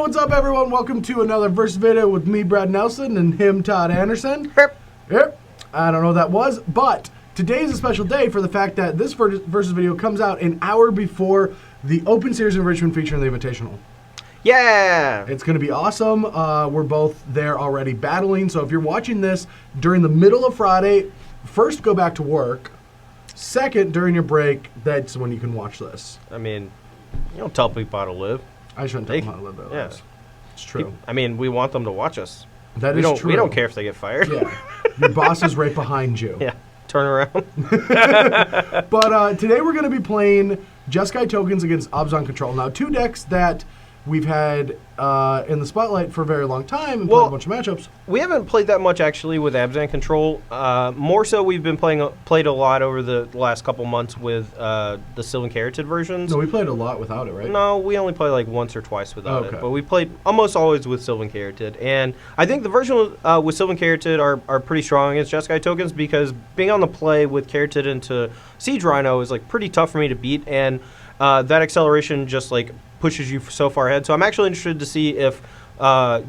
what's up, everyone? Welcome to another Versus video with me, Brad Nelson, and him, Todd Anderson. Yep. I don't know what that was, but today's a special day for the fact that this Versus video comes out an hour before the Open Series Enrichment feature in the Invitational. Yeah! It's going to be awesome. We're both there already battling, so if you're watching this during the middle of Friday, first go back to work. Second, during your break, that's when you can watch this. I mean, you don't tell people how to live. I shouldn't tell them how to live their lives. It's true. I mean, we want them to watch us. That is true. We don't care if they get fired. Yeah. Your boss is right behind you. Yeah. Turn around. But today we're going to be playing Jeskai tokens against Abzan Control. Now, two decks that we've had in the spotlight for a very long time and played a bunch of matchups. We haven't played that much, actually, with Abzan Control. More so, we've been played a lot over the last couple months with the Sylvan Carotid versions. No, we played a lot without it, right? No, we only played like once or twice without it. But we played almost always with Sylvan Carotid. And I think the version with Sylvan Carotid are pretty strong against Jeskai tokens because being on the play with Carotid into Siege Rhino is like pretty tough for me to beat. And that acceleration just like pushes you so far ahead. So I'm actually interested to see if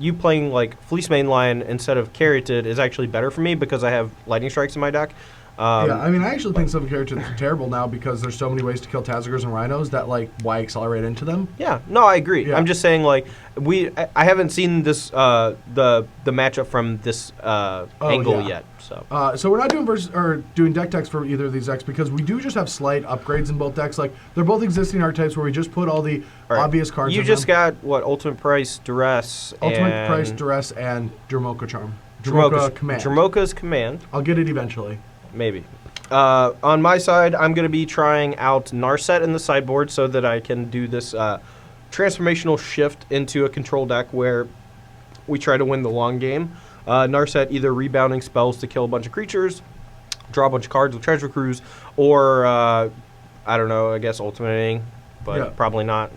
you playing like Fleece Mainline instead of Carotid is actually better for me because I have Lightning Strikes in my deck. Yeah, I mean, I actually think Sylvan Carotid is terrible now because there's so many ways to kill Tazagers and Rhinos that, like, why accelerate into them? Yeah, no, I agree. Yeah. I'm just saying, like, I haven't seen this the matchup from this angle yet. So we're not doing deck techs for either of these decks because we do just have slight upgrades in both decks. Like, they're both existing archetypes where we just put all the obvious cards. You in just them. got what Ultimate Price, Duress, Ultimate Price, Duress, and Dromoka Charm. Dromoka Command. Dromoka's Command. I'll get it eventually. Maybe. On my side, I'm going to be trying out Narset in the sideboard so that I can do this transformational shift into a control deck where we try to win the long game. Narset either rebounding spells to kill a bunch of creatures, draw a bunch of cards with Treasure Cruise, or, I don't know, I guess ultimating, but probably not.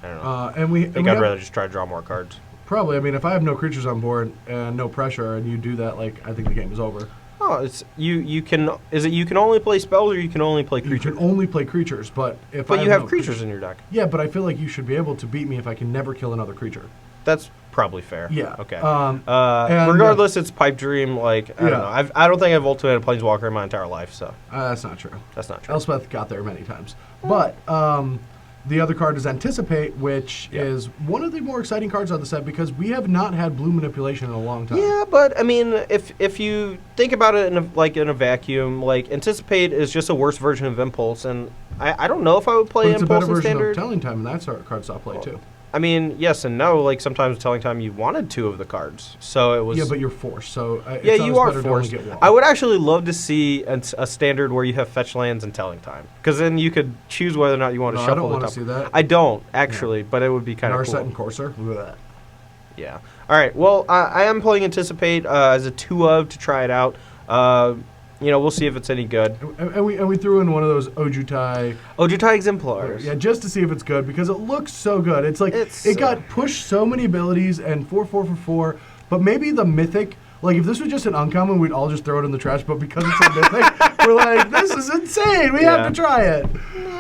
I don't know. I think I'd rather just try to draw more cards. Probably. I mean, if I have no creatures on board and no pressure and you do that, like, I think the game is over. Oh, it's you can. Is it you can only play spells or you can only play creatures? You can only play creatures, but if but I you have no creatures in your deck. Yeah, but I feel like you should be able to beat me if I can never kill another creature. That's probably fair. Yeah. Okay. And regardless, it's pipe dream. Like I don't know. I don't think I've ultimated a planeswalker in my entire life. So that's not true. That's not true. Elspeth got there many times, but the other card is Anticipate, which is one of the more exciting cards on the set because we have not had blue manipulation in a long time. Yeah, but I mean, if you think about it in a vacuum, like Anticipate is just a worse version of Impulse, and I don't know if I would play Impulse. It's Impulse a better in version Standard. of Telling Time, and that's our card stop play too. I mean, yes and no. Like sometimes Telling Time, you wanted two of the cards, so it was. Yeah, but you're forced. So yeah, you are forced. I would actually love to see a standard where you have fetch lands and Telling Time, because then you could choose whether or not you want to shuffle. I don't want the to see that. I don't actually, but it would be kind of cool. Narset and Courser. Blech. Yeah. All right. Well, I am playing Anticipate as a 2-of to try it out. You know, we'll see if it's any good. And we threw in one of those Ojutai Exemplars. Yeah, just to see if it's good because it looks so good. It's like it got pushed so many abilities and 4/4 for 4. But maybe the Mythic, like if this was just an uncommon, we'd all just throw it in the trash. But because it's a Mythic, we're like, this is insane. We have to try it.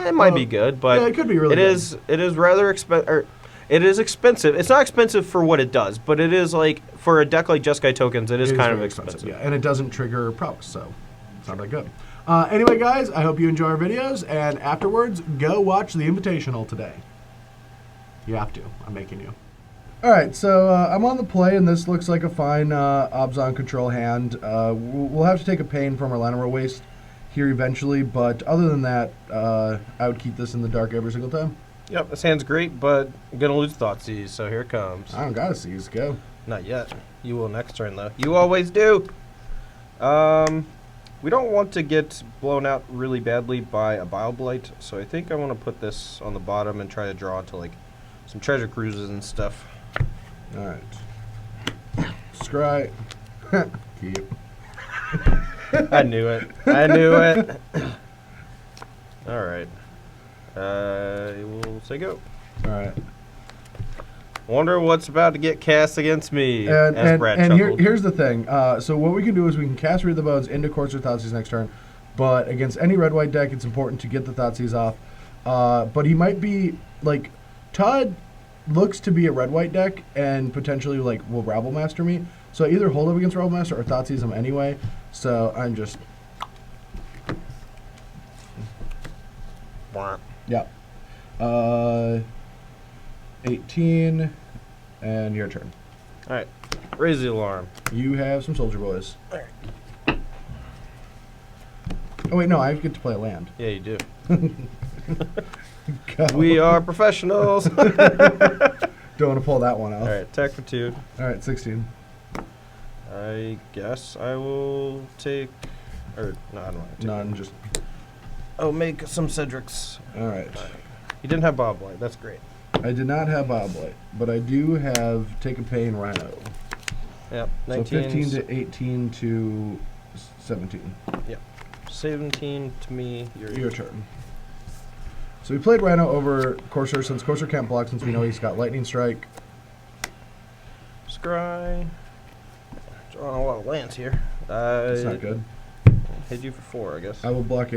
It might be good, but it could be really good. It is rather expensive. It is expensive. It's not expensive for what it does, but it is like for a deck like Jeskai tokens, it is kind of expensive. Yeah, and it doesn't trigger prowess, so. It's not that good. Anyway, guys, I hope you enjoy our videos, and afterwards, go watch the Invitational today. You have to. I'm making you. All right, so I'm on the play, and this looks like a fine Abzan Control hand. We'll have to take a pain from our Llanowar Waste here eventually, but other than that, I would keep this in the dark every single time. Yep, this hand's great, but I'm going to lose Thoughtseize, so here it comes. I don't got to seize. Go. Not yet. You will next turn, though. You always do. We don't want to get blown out really badly by a Bile Blight, so I think I want to put this on the bottom and try to draw into like some Treasure Cruises and stuff. All right. Scry. Keep. I knew it. I knew it. All right. We'll say go. All right. Wonder what's about to get cast against me. And here's the thing. So what we can do is we can cast Read the Bones into Courser Thoughtseize next turn, but against any red-white deck, it's important to get the Thoughtseize off. But he might be, like, Todd looks to be a red-white deck and potentially like will Rabble Master me. So I either hold up against Rabble Master or Thoughtseize him anyway. So I'm just yeah. 18 and your turn. All right, raise the alarm. You have some Soldier Boys. All right. Oh wait, no, I get to play a land. Yeah, you do. We are professionals. Don't want to pull that one out. All right, attack for 2. All right, 16. I guess I will take, or no, I don't want to take. None, just. Oh, make some Cedrics. All right. You didn't have Bob White. That's great. I did not have Bob White, but I do have Take a Pain Rhino. Yep. So 15 to 18 to 17. Yep. 17 to me. Your turn. So we played Rhino over Courser since Courser can't block since we know he's got Lightning Strike. Scry. Drawing a lot of lands here. That's not good. Hit you for 4, I guess. I will block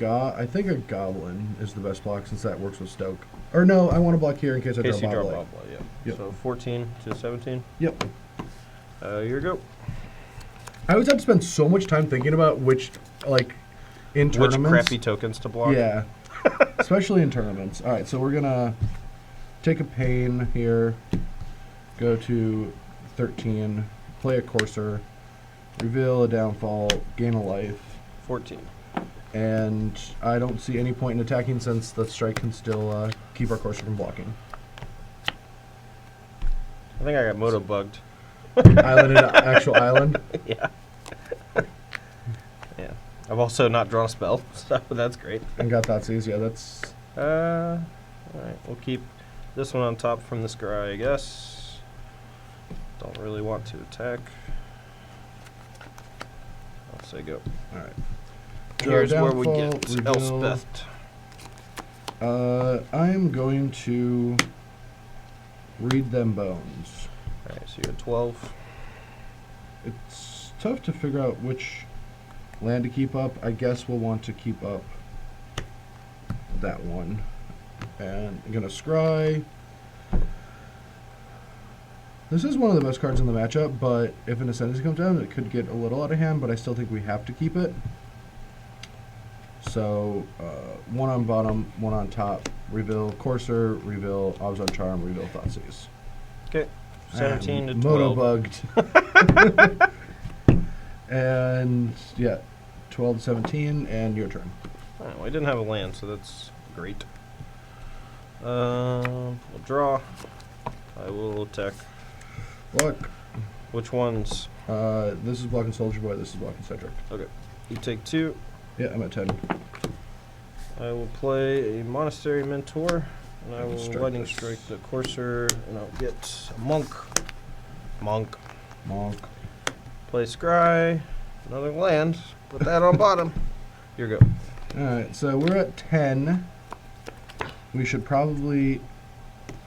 I think a Goblin is the best block since that works with Stoke. Or no, I want to block here in case I draw Bob White. Yeah. Yep. So 14 to 17. Yep. Here you go. I always have to spend so much time thinking about which, like, in tournaments. Which crappy tokens to block. Yeah. Especially in tournaments. All right, so we're going to take a Pain here, go to 13, play a Courser, reveal a Downfall, gain a life. 14. And I don't see any point in attacking since the strike can still keep our Courser from blocking. I think I got moto bugged. Island, actual island? Yeah. Yeah. I've also not drawn a spell, so that's great. And got Thoughtseize, yeah, that's... Alright, we'll keep this one on top from the Scry, I guess. Don't really want to attack. I'll say go. Alright. Here's where we get reveal. Elspeth. I'm going to read them bones. Alright, so you had 12. It's tough to figure out which land to keep up. I guess we'll want to keep up that one. And I'm going to scry. This is one of the best cards in the matchup, but if an Ascendancy comes down, it could get a little out of hand, but I still think we have to keep it. So, one on bottom, one on top. Reveal Courser, reveal Obs on Charm, reveal Thoughtseize. Okay, 17 to 12. Moto bugged. And, yeah, 12 to 17, and your turn. Alright, well, I didn't have a land, so that's great. We'll draw. I will attack. Block. Which ones? This is blocking Soldier Boy, this is blocking Cedric. Okay. You take 2. Yeah, I'm at 10. I will play a Monastery Mentor, and I will Lightning this. Strike the Courser, and I'll get a Monk. Monk. Play Scry, another land, put that on bottom. Here you go. Alright, so we're at 10. We should probably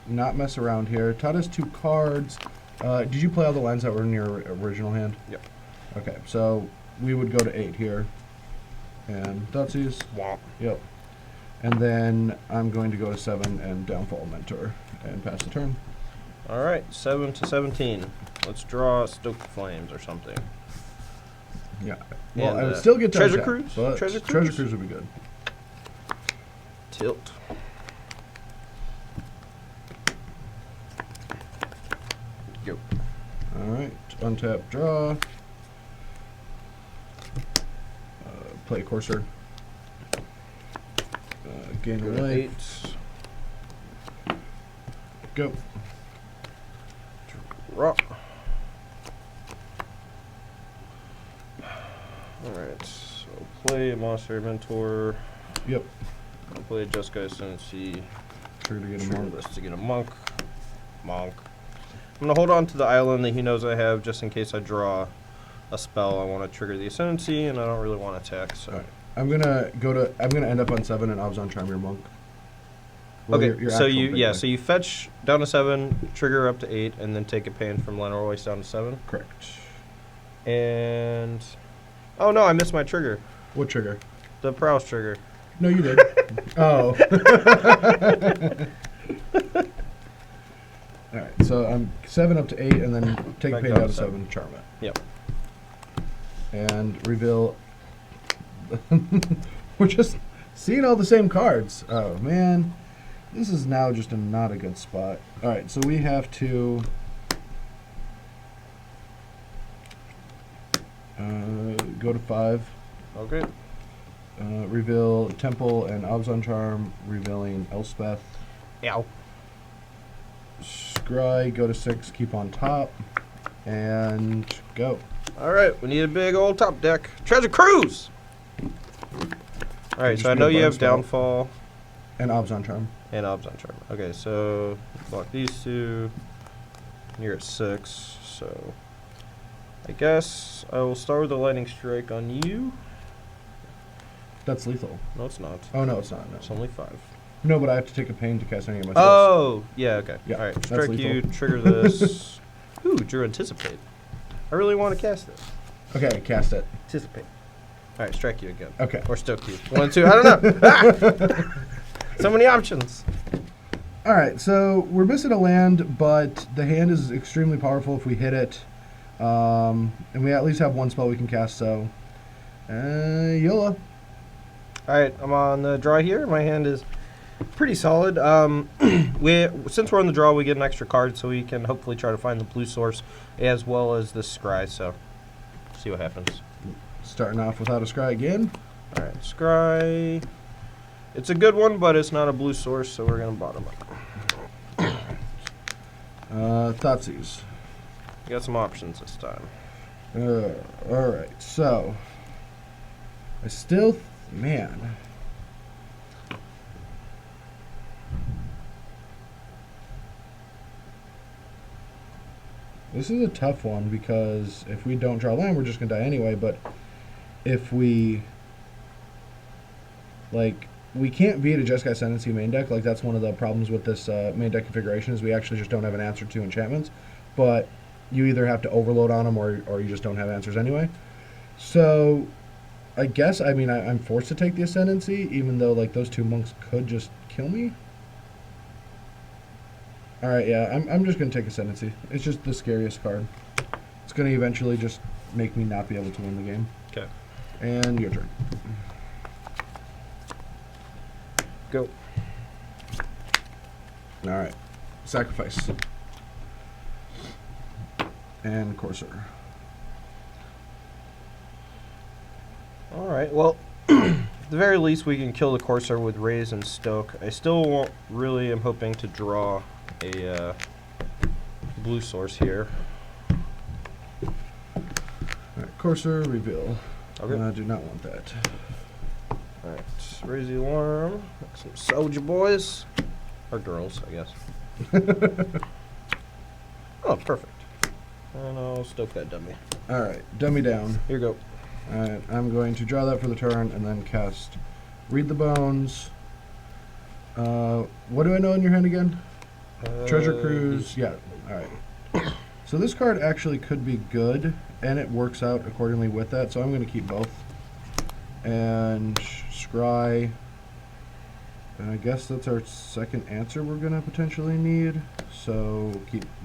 not mess around here. Todd has 2 cards. Did you play all the lands that were in your original hand? Yep. Okay, so we would go to 8 here. And Thoughtseize. Womp. Yep. And then I'm going to go to 7 and Downfall Mentor and pass the turn. Alright, 7 to 17. Let's draw Stoke Flames or something. Yeah. Well, And, I would still get to Treasure attack, Cruise? but Treasure Treasure Cruise? Cruise would be good. Tilt. Go. Alright, untap, draw. Play Courser. Gain a Go to life. 8. Go. Rock. Alright, so play a Monster Mentor. Yep. I'll play a Just Guy's Tendency. Trigger to get a Trigger monk. this to get a Monk. Monk. I'm going to hold on to the island that he knows I have just in case I draw a spell. I want to trigger the Ascendancy, and I don't really want to attack. So. Alright. I'm gonna end up on 7 and Obs on Charm your monk. Well, Okay, your so actual big guy. so you fetch down to 7, trigger up to 8, and then take a pain from Lenorway down to 7. Correct. And oh no, I missed my trigger. What trigger? The Prowess trigger. No, you did. Oh. so I'm 7 up to 8, and then take a Back pain down down to to 7, 7. charm it. Yep. And reveal. We're just seeing all the same cards. Oh, man. This is now just not a good spot. Alright, so we have to go to 5. Okay. Reveal Temple and Obzon Charm, revealing Elspeth. Ow. Scry, go to 6, keep on top, and go. Alright, we need a big old top deck. Treasure Cruise! Alright, so I know you have Downfall. And Obzon Charm. And Obzon Charm. Okay, so block these 2. You're at 6, so I guess I will start with a Lightning Strike on you. That's lethal. No, it's not. Oh, no, it's not. No. It's only 5. No, but I have to take a pain to cast any of my spells. Oh, yeah, okay. Yeah, Alright, that's strike you, lethal. trigger this. Ooh, drew Anticipate. I really want to cast this. Okay, cast it. Anticipate. Alright, strike you again. Okay. Or stoke you. 1, 2, I don't know. Ah! So many options. Alright, so we're missing a land, but the hand is extremely powerful if we hit it. And we at least have 1 spell we can cast, so... YOLO. Alright, I'm on the draw here. My hand is pretty solid. Since we're on the draw, we get an extra card, so we can hopefully try to find the blue source as well as the scry, so see what happens. Starting off without a scry again. Alright, scry. It's a good one, but it's not a blue source, so we're going to bottom up. Thoughtseize. We got some options this time. Alright, so... I still... Man... This is a tough one, because if we don't draw land, we're just going to die anyway, but if we... Like, we can't beat a Jeskai Ascendancy main deck. Like, that's one of the problems with this main deck configuration, is we actually just don't have an answer to enchantments. But you either have to overload on them, or you just don't have answers anyway. So, I guess, I mean, I'm forced to take the Ascendancy, even though, like, those 2 monks could just kill me. Alright, yeah, I'm just going to take Ascendancy. It's just the scariest card. It's going to eventually just make me not be able to win the game. Okay. And your turn. Go. Alright. Sacrifice. And Courser. Alright, well, at the very least we can kill the Corsair with Raise and Stoke. I still won't really am hoping to draw a blue source here. Alright, Courser, reveal. Okay. I do not want that. Alright, raise the alarm. Some soldier boys. Or girls, I guess. Oh, perfect. And I'll stoke that dummy. Alright, dummy down. Here you go. Alright, I'm going to draw that for the turn and then cast Read the Bones. What do I know in your hand again? Treasure Cruise. Yeah, alright. So this card actually could be good, and it works out accordingly with that, so I'm going to keep both. And Scry. And I guess that's our second answer we're going to potentially need. So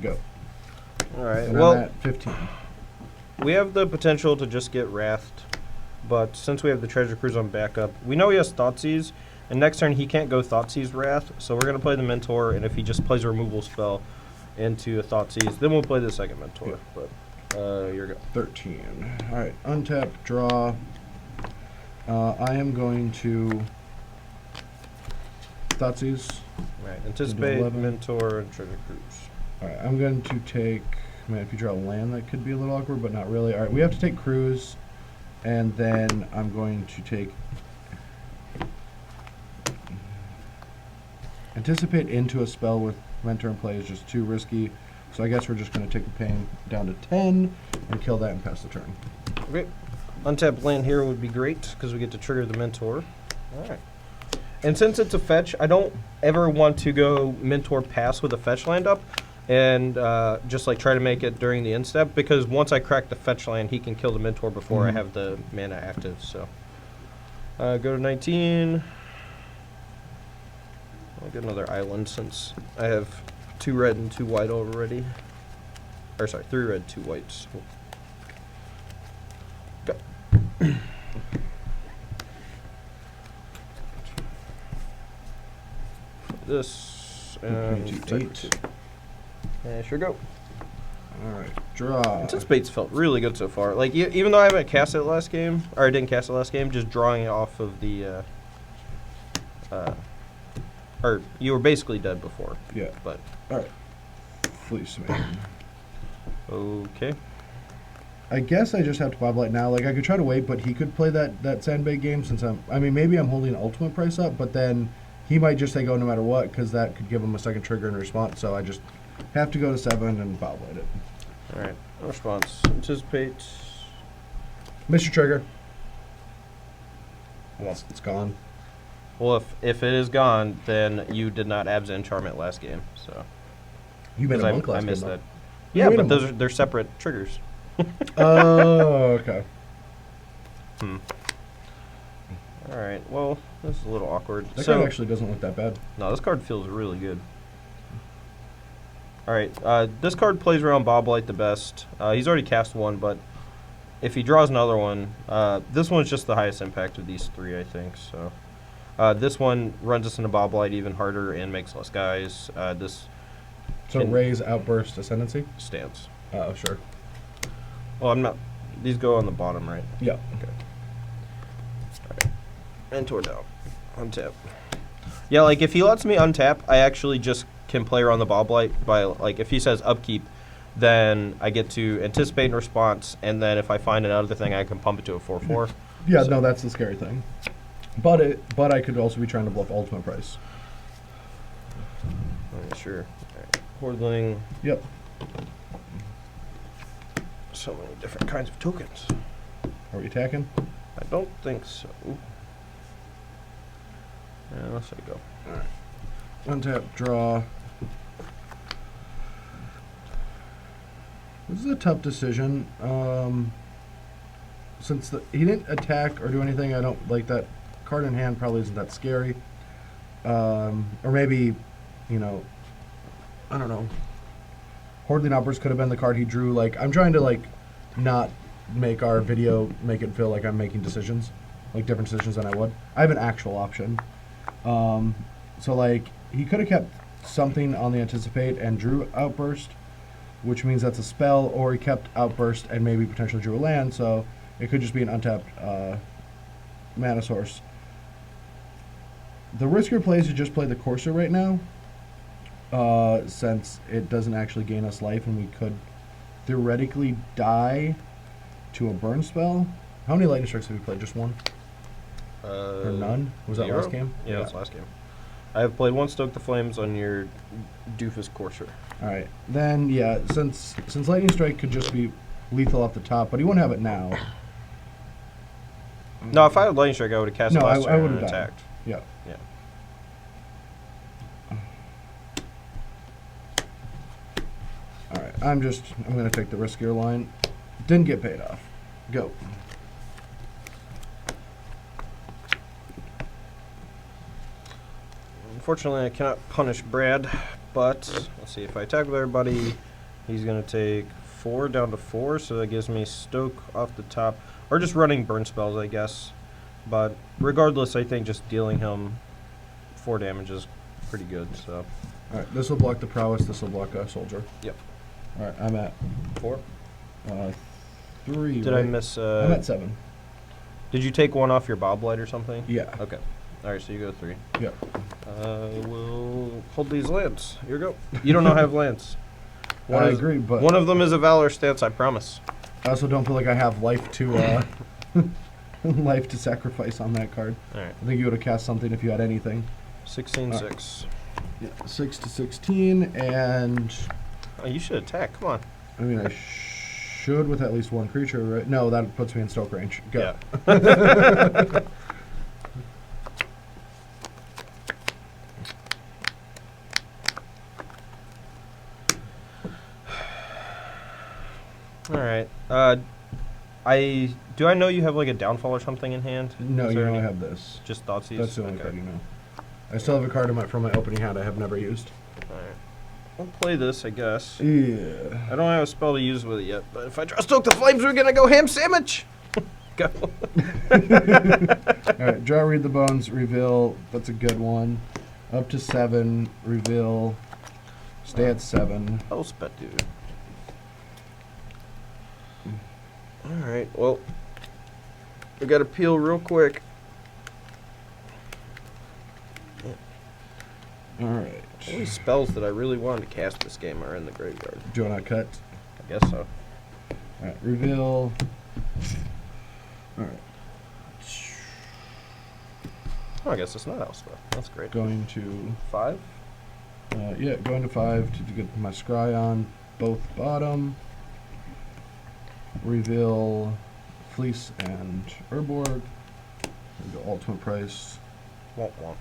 go. Alright, And well, I'm at 15. we have the potential to just get Wrathed, but since we have the Treasure Cruise on backup, we know he has Thoughtseize, and next turn he can't go Thoughtseize Wrath, so we're going to play the Mentor, and if he just plays a removal spell into a Thoughtseize, then we'll play the second Mentor. Yeah. But you're go. 13. Alright, untap, draw. I am going to Thoughtseize. Right, Anticipate, 11. Mentor, and Treasure Cruise. Alright, I'm going to take... Man, if you draw land, that could be a little awkward, but not really. Alright, we have to take Cruise, and then I'm going to take... Anticipate into a spell with Mentor in play is just too risky, so I guess we're just going to take the pain down to 10 and kill that and pass the turn. Okay, untapped land here would be great, because we get to trigger the Mentor. Alright. And since it's a fetch, I don't ever want to go Mentor pass with a fetch land up, and just like try to make it during the end step, because once I crack the fetch land, he can kill the Mentor before I have the mana active. So go to 19. I'll get another island since I have 2 red and 2 white already. Or sorry, 3 red, 2 whites. Go. This and 8. Yeah, sure go. All right, draw. Anticipate's felt really good so far. Like even though I haven't cast it last game, or I didn't cast it last game, just drawing it off of the, or you were basically dead before. Yeah. But all right, Fleece Man. Okay. I guess I just have to Bob Light now. Like I could try to wait, but he could play that Sandbag game since I mean, maybe I'm holding ultimate price up, but then he might just say go no matter what because that could give him a second trigger in response. So I just have to go to 7 and Bob Light it. All right. No response. Anticipate. Mr. Trigger. Well, It's gone. well, if it is gone, then you did not abs enchantment last game. So You made a 'cause monk last I missed game, that. You Yeah, made but a they're separate triggers. Oh, okay. All right. Well, this is a little awkward. That so card actually doesn't look that bad. no, this card feels really good. All right. This card plays around Bob Light the best. He's already cast one, but if he draws another one, this one's just the highest impact of these 3, I think. So this one runs us into Bob Light even harder and makes less guys. This So raise, outburst, ascendancy. stands. Oh, sure. Well, I'm not. These go on the bottom, right? Yeah. Okay. All right. And tore down. Untap. Yeah, like if he lets me untap, I actually just can play around the Bob Light by like if he says upkeep, then I get to anticipate and response, and then if I find another thing, I can pump it to a 4/4. Yeah, So- no, that's the scary thing. But I could also be trying to bluff ultimate price. Sure. All right. Hordling. Yep. So many different kinds of tokens. Are we attacking? I don't think so. Yeah, let's say go. Untap, draw. This is a tough decision. Since he didn't attack or do anything, I don't like that card in hand. Probably isn't that scary. Or maybe, you know, I don't know. Hordling Outburst could have been the card he drew. Like I'm trying to like not make our video make it feel like I'm making decisions, like different decisions than I would. I have an actual option. So like he could have kept something on the Anticipate and drew Outburst, which means that's a spell, or he kept Outburst and maybe potentially drew a land, so it could just be an untapped mana source. The riskier play is to just play the Courser right now, since it doesn't actually gain us life and we could theoretically die to a burn spell. How many Lightning Strikes have you played? Just one? Or none? Was that 0? last game? Yeah, that was last game. I have played 1 Stoke the Flames on your doofus Courser. Alright, then yeah, since Lightning Strike could just be lethal off the top, but he won't have it now. No, if I had Lightning Strike, I would have cast No, it last I turn would and have died. attacked. Yeah. Yeah. Alright, I'm gonna take the riskier line. Didn't get paid off. Go. Unfortunately, I cannot punish Brad, but let's see. If I attack with everybody, he's going to take 4 down to 4, so that gives me Stoke off the top. Or just running burn spells, I guess. But regardless, I think just dealing him 4 damage is pretty good. So. Alright, this will block the prowess, this will block a soldier. Yep. Alright, I'm at 4? 3. Did I miss? I'm at 7. Did you take 1 off your Bob Light or something? Yeah. Okay. All right, so you go 3. Yep. We'll hold these lands. Here we go. You don't know I have lands. I agree, but One of them is a Valor stance, I promise. I also don't feel like I have life to life to sacrifice on that card. All right. I think you would have cast something if you had anything. 16-6. Yeah, 6 to 16, and Oh, you should attack. Come on. I mean I should with at least one creature, right? No, that puts me in Stoke range. Go. Yeah. All right. Do I know you have like a downfall or something in hand? No, Is you there don't any- have this. Just Thoughtseize? That's the only Okay. card you know. I still have a card from my opening hand I have never used. All right. I'll play this, I guess. Yeah. I don't have a spell to use with it yet, but if I draw Stoke the Flames, we're gonna go ham sandwich. Go. Alright, draw, read the bones, reveal. That's a good one. Up to 7, reveal. Stay at 7. Elspeth, dude. Alright, well, we gotta peel real quick. Alright. All these spells that I really wanted to cast this game are in the graveyard. Do you want to cut? I guess so. Alright, reveal. Alright. Oh, I guess it's not Elspeth. That's great. Going to 5? yeah, going to 5 to get my scry on both bottom. Reveal Fleece and Urborg. Go ultimate price. Won't want.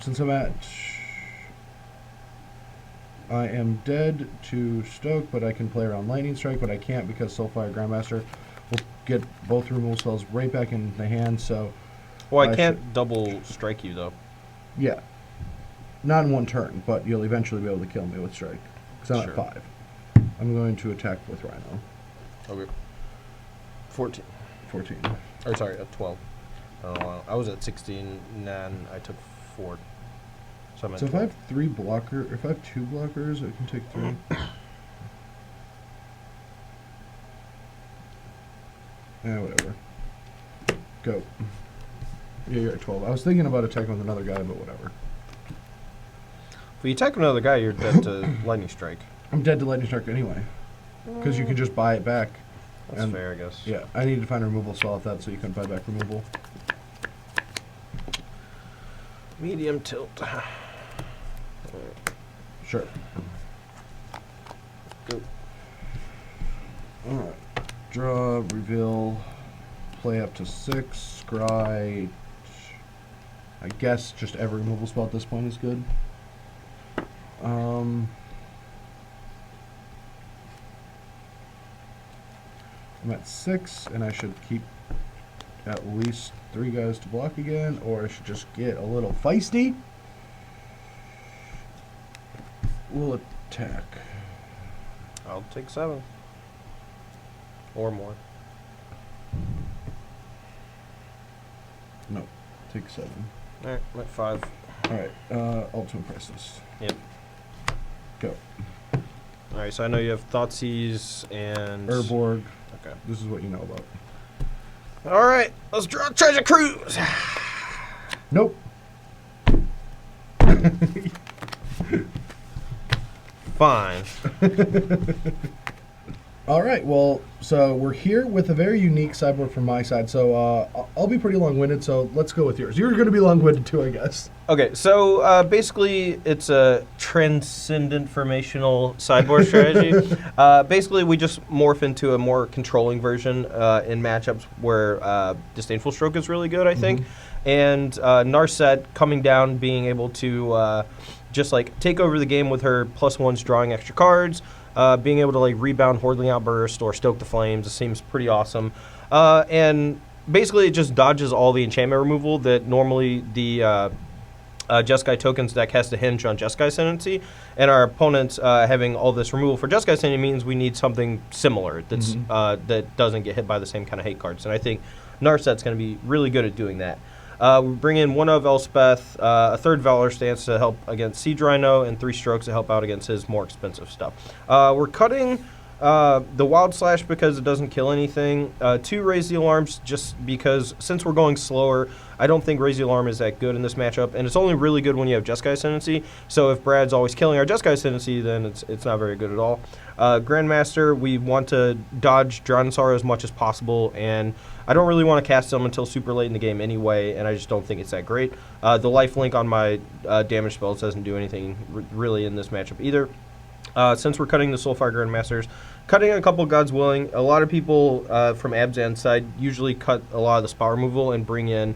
Since I'm at, I am dead to Stoke, but I can play around Lightning Strike, but I can't because Soulfire Grandmaster will get both removal spells right back in the hand. So, well, I can't double strike you though. Yeah, not in one turn, but you'll eventually be able to kill me with Strike because I'm at 5. I'm going to attack with Rhino. Okay. 14. 14. Or sorry, 12. I was at 16, and I took 4. So, So if I have 3 blocker, if I have 2 blockers, I can take 3. Whatever. Go. Yeah, you're at 12. I was thinking about attacking with another guy, but whatever. If you attack another guy, you're dead to Lightning Strike. I'm dead to Lightning Strike anyway. Because you can just buy it back. That's fair, I guess. Yeah, I need to find a removal spell with that so you can buy back removal. Medium tilt. Sure. Go. Alright. Draw, reveal, play up to 6, scry. I guess just every removal spell at this point is good. I'm at 6, and I should keep at least 3 guys to block again, or I should just get a little feisty. We'll attack. I'll take 7. Or more. No, take 7. Alright, I'm at 5. Alright, ultimate priceless. Yep. Go. Alright, so I know you have Thoughtseize and... Urborg. Okay. This is what you know about. Alright, let's draw Treasure Cruise! Nope. Fine. All right, well, so we're here with a very unique sideboard from my side. So I'll be pretty long-winded, so let's go with yours. You're going to be long-winded too, I guess. Okay, so basically it's a transcendent formational sideboard strategy. Basically, we just morph into a more controlling version in matchups where Disdainful Stroke is really good, I think. And Narset coming down, being able to just like take over the game with her +1s drawing extra cards, being able to like rebound Hordling Outburst or Stoke the Flames. It seems pretty awesome. And basically it just dodges all the enchantment removal that normally the Jeskai tokens deck has to hinge on Jeskai Ascendancy, and our opponents having all this removal for Jeskai Ascendancy means we need something similar that's that doesn't get hit by the same kind of hate cards, and I think Narset's going to be really good at doing that. We bring in 1 of Elspeth, a 3rd Valor Stance to help against Siege Rhino, and 3 Strokes to help out against his more expensive stuff. We're cutting the Wild Slash because it doesn't kill anything. 2 Raise the Alarms just because since we're going slower, I don't think Raise the Alarm is that good in this matchup, and it's only really good when you have Jeskai Ascendancy. So if Brad's always killing our Jeskai Ascendancy, then it's not very good at all. Grandmaster, we want to dodge Drowning as much as possible, and I don't really want to cast them until super late in the game anyway, and I just don't think it's that great. The lifelink on my damage spells doesn't do anything really in this matchup either. Since we're cutting the Soulfire Grandmasters, cutting a couple God's Willing, a lot of people from Abzan's side usually cut a lot of the spell removal and bring in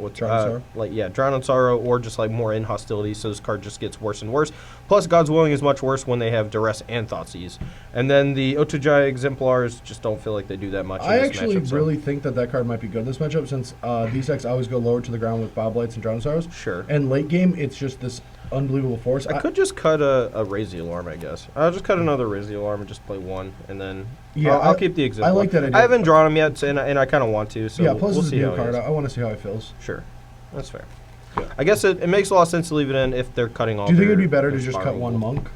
what's Drown in Sorrow? like Drown in Sorrow, or just like more in hostility. So this card just gets worse and worse. Plus, God's Willing is much worse when they have Duress and Thoughtseize. And then the Otujai Exemplars just don't feel like they do that much. I in this actually matchup, so. really think that card might be good in this matchup, since these decks always go lower to the ground with Bob Lights and Drown in Sorrows. Sure. And late game, it's just this unbelievable force. I could just cut a Raise the Alarm, I guess. I'll just cut another Raise the Alarm and just play one, and then I'll keep the Exemplar. I like that idea. I haven't drawn them yet, and I kind of want to. So yeah, plus we'll it's a see new how card. it is. I want to see how it feels. Sure, that's fair. Yeah. I guess it makes a lot of sense to leave it in if they're cutting off. Do you think it'd be better to their just cut spiral one bolt. Monk?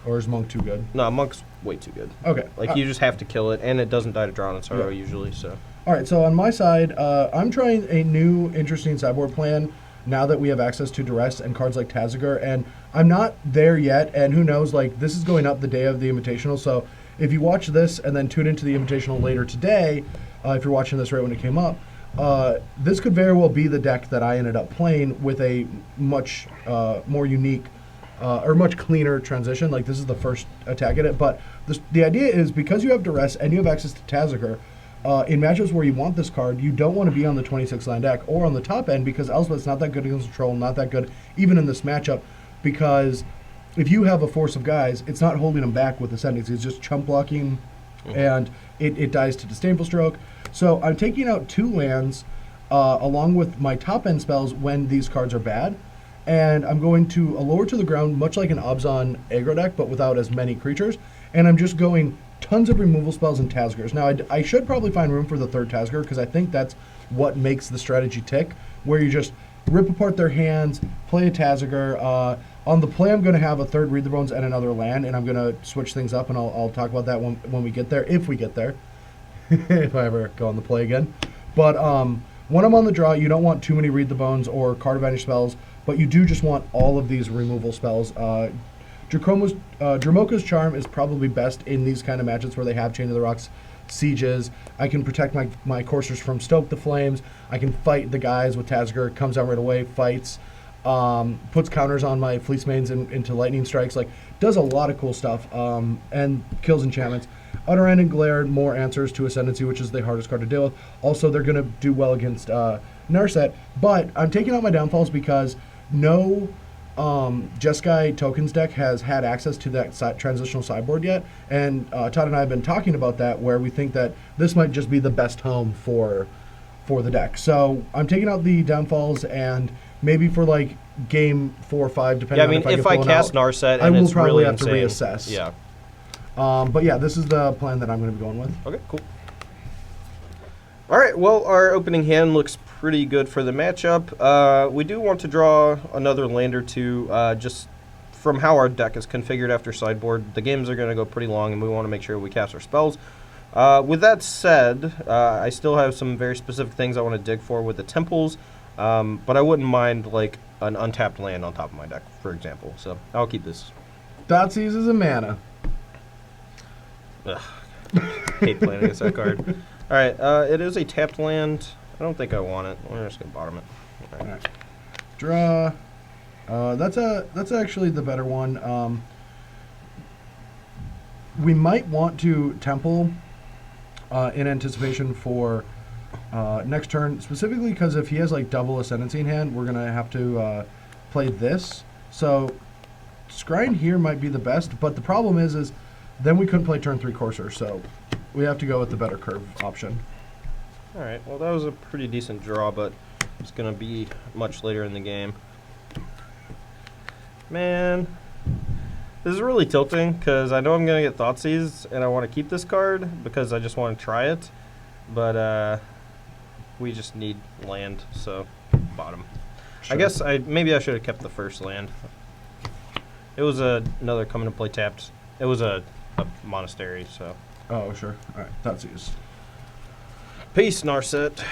Or is Monk too good? No, Monk's way too good. Okay. Like, you just have to kill it, and it doesn't die to Drown in Sorrow usually, so. All right, so on my side, I'm trying a new interesting sideboard plan now that we have access to Duress and cards like Tazagur, and I'm not there yet, and who knows, like, this is going up the day of the Invitational, so if you watch this and then tune into the Invitational later today, if you're watching this right when it came up, this could very well be the deck that I ended up playing with a much more unique or much cleaner transition. Like, this is the first attack at it, but the idea is because you have Duress and you have access to Tazagur, in matchups where you want this card, you don't want to be on the 26-line deck or on the top end, because Elspeth's not that good against control, not that good even in this matchup, because if you have a force of guys, it's not holding them back with Ascendancy, it's just chump blocking, and it dies to Disdainful Stroke. So I'm taking out 2 lands along with my top end spells when these cards are bad, and I'm going to lower to the ground, much like an Obzon aggro deck, but without as many creatures, and I'm just going tons of removal spells and Tazgurs. Now, I should probably find room for the 3rd Tazgur, because I think that's what makes the strategy tick, where you just rip apart their hands, play a Tazgur. On the play, I'm going to have a 3rd Read the Bones and another land, and I'm going to switch things up, and I'll talk about that when we get there, if we get there, if I ever go on the play again. But when I'm on the draw, you don't want too many Read the Bones or Card Advantage spells, but you do just want all of these removal spells. Dramoka's Charm is probably best in these kind of matchups where they have Chain of the Rocks, Sieges. I can protect my coursers from Stoke the Flames. I can fight the guys with Tazgur, comes out right away, fights, puts counters on my Fleece Mains into Lightning Strikes, like, does a lot of cool stuff, and kills enchantments. Utter End and Glare, more answers to Ascendancy, which is the hardest card to deal with. Also, they're going to do well against Narset, but I'm taking out my downfalls because no Jeskai Tokens deck has had access to that transitional sideboard yet, and Todd and I have been talking about that, where we think that this might just be the best home for the deck. So I'm taking out the downfalls, and maybe for like game 4 or 5, depending on if I cast Narset, and I will it's probably really have insane. to reassess. Yeah. But yeah, this is the plan that I'm going to be going with. Okay, cool. All right, well, our opening hand looks pretty good for the matchup. We do want to draw another land or two, just from how our deck is configured after sideboard. The games are going to go pretty long, and we want to make sure we cast our spells. With that said, I still have some very specific things I want to dig for with the temples, but I wouldn't mind, like, an untapped land on top of my deck, for example. So I'll keep this. Thoughtseize is a mana. Ugh. Hate playing against that card. All right, it is a tapped land. I don't think I want it. We're just gonna bottom it. All right. Draw. That's actually the better one. We might want to temple in anticipation for next turn, specifically because if he has like double Ascendancy in hand, we're gonna have to play this. So scrying here might be the best, but the problem is then we couldn't play turn 3 Courser, so we have to go with the better curve option. All right, well, that was a pretty decent draw, but it's going to be much later in the game. Man, this is really tilting, because I know I'm going to get Thoughtseize, and I want to keep this card, because I just want to try it, but we just need land, so bottom. Sure. I guess maybe I should have kept the first land. It was another coming to play tapped. It was a monastery, so. Oh, sure. All right, Thoughtseize. Peace, Narset.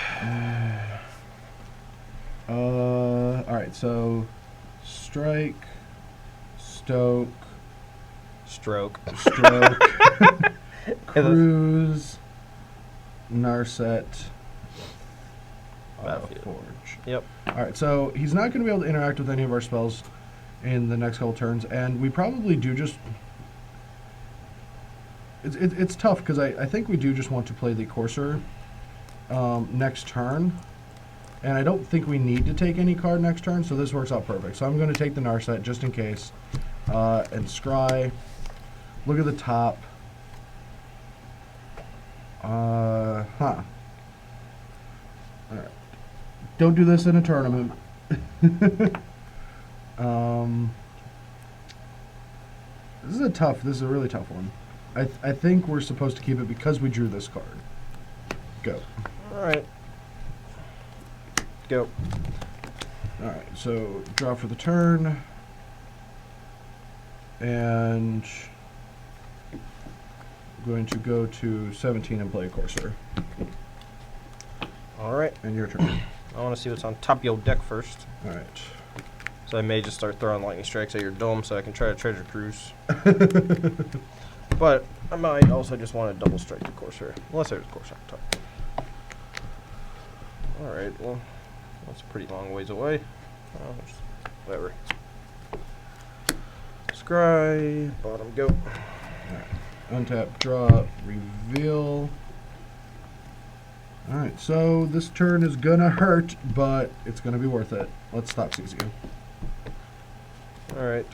All right, so strike, stoke, Stroke. cruise, Narset, Battlefield. forge. Yep. All right, so he's not going to be able to interact with any of our spells in the next couple turns, and we probably do just. It's tough because I think we do just want to play the Courser next turn, And I don't think we need to take any card next turn, so this works out perfect. So I'm going to take the Narset just in case. And scry. Look at the top. Alright. Don't do this in a tournament. This is a really tough one. I think we're supposed to keep it because we drew this card. Go. Alright. Go. Alright, so draw for the turn. And I'm going to go to 17 and play a Courser. Alright. And your turn. I want to see what's on top of your deck first. Alright. So I may just start throwing lightning strikes at your dome so I can try to treasure cruise. But I might also just want to double strike the Courser. Unless there's a Courser on top. Alright, well, that's a pretty long ways away. Whatever. Scry, bottom, go. Alright. Untap, draw, reveal. Alright, so this turn is gonna hurt, but it's gonna be worth it. Let's stop CC. Alright.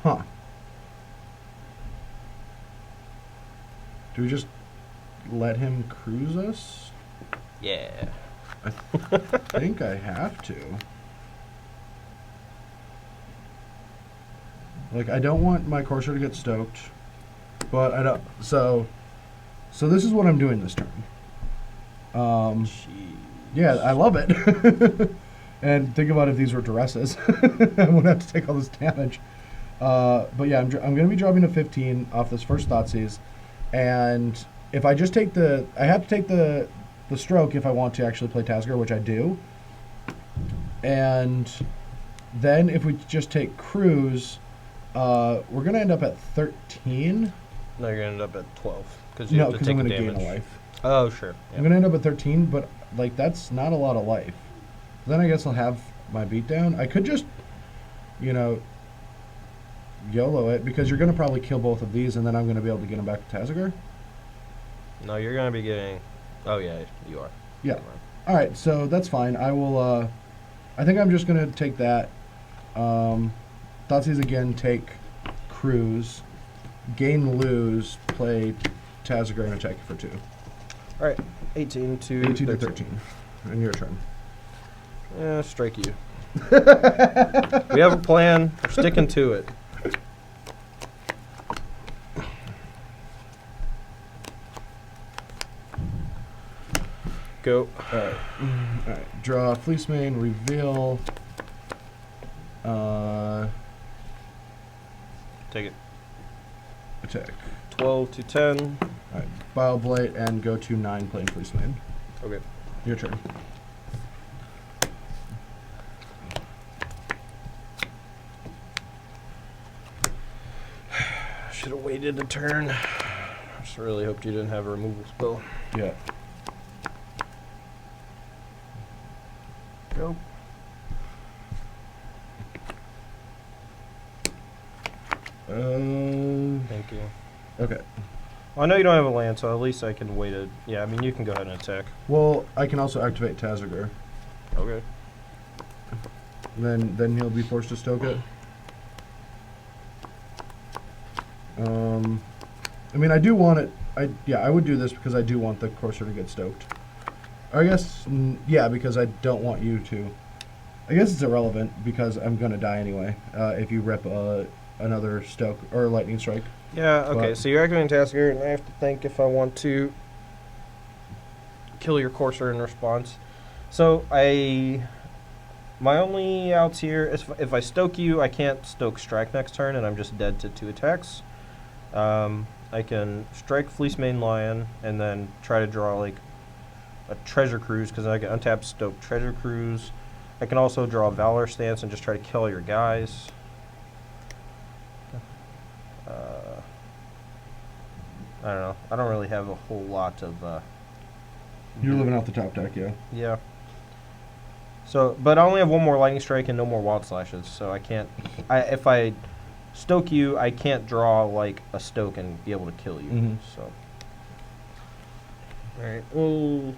Huh. Do we just let him cruise us? Yeah. I think I have to. Like, I don't want my Courser to get stoked, but I don't. So this is what I'm doing this turn. Yeah, I love it. And think about if these were duresses, I wouldn't have to take all this damage. But yeah, I'm going to be dropping a 15 off this first Thoughtseize, and if I just take I have to take the stroke if I want to actually play Tasker, which I do. And then if we just take Cruise, we're going to end up at 13. No, you're going to end up at 12. Because you No, have to because take I'm going to damage. gain a life. Oh, sure. Yeah. I'm going to end up at 13, but like that's not a lot of life. Then I guess I'll have my beatdown. I could just, YOLO it, because you're going to probably kill both of these, and then I'm going to be able to get them back to Tazagar. No, you're going to be getting... Oh, yeah, you are. Yeah. All right, so that's fine. I will, I think I'm just going to take that. Thoughtseize again, take Cruise, gain, lose, play Tazagar, and attack you for 2. All right, 18 to 18 to 13. 13. And your turn. Yeah, strike you. We have a plan. We're sticking to it. Go. All right. Draw Fleece Mane, reveal. Take it. Attack. 12 to 10. All right. Bile Blight and go to 9 playing Fleece Mane. Okay. Your turn. Should have waited a turn. Just really hoped you didn't have a removal spell. Yeah. Go. Thank you. Okay. Well, I know you don't have a land, so at least I can wait a... Yeah, I mean, you can go ahead and attack. Well, I can also activate Tazagar. Okay. Then he'll be forced to stoke it. I mean, I do want it. I would do this because I do want the Courser to get stoked. Or I guess, yeah, because I don't want you to. I guess it's irrelevant because I'm gonna die anyway. If you rip another stoke or lightning strike. Yeah. Okay. But so you're activating Tasker, and I have to think if I want to kill your Courser in response. So my only outs here is if I stoke you, I can't stoke Strike next turn, and I'm just dead to 2 attacks. I can strike Fleece Mane Lion and then try to draw like a Treasure Cruise because I can untap stoke Treasure Cruise. I can also draw Valor Stance and just try to kill your guys. I don't know. I don't really have a whole lot of... You're living off the top deck, yeah. Yeah. So, but I only have 1 more Lightning Strike and no more Wild Slashes, so I can't... if I stoke you, I can't draw like a stoke and be able to kill you. Mhm. So, all right, we'll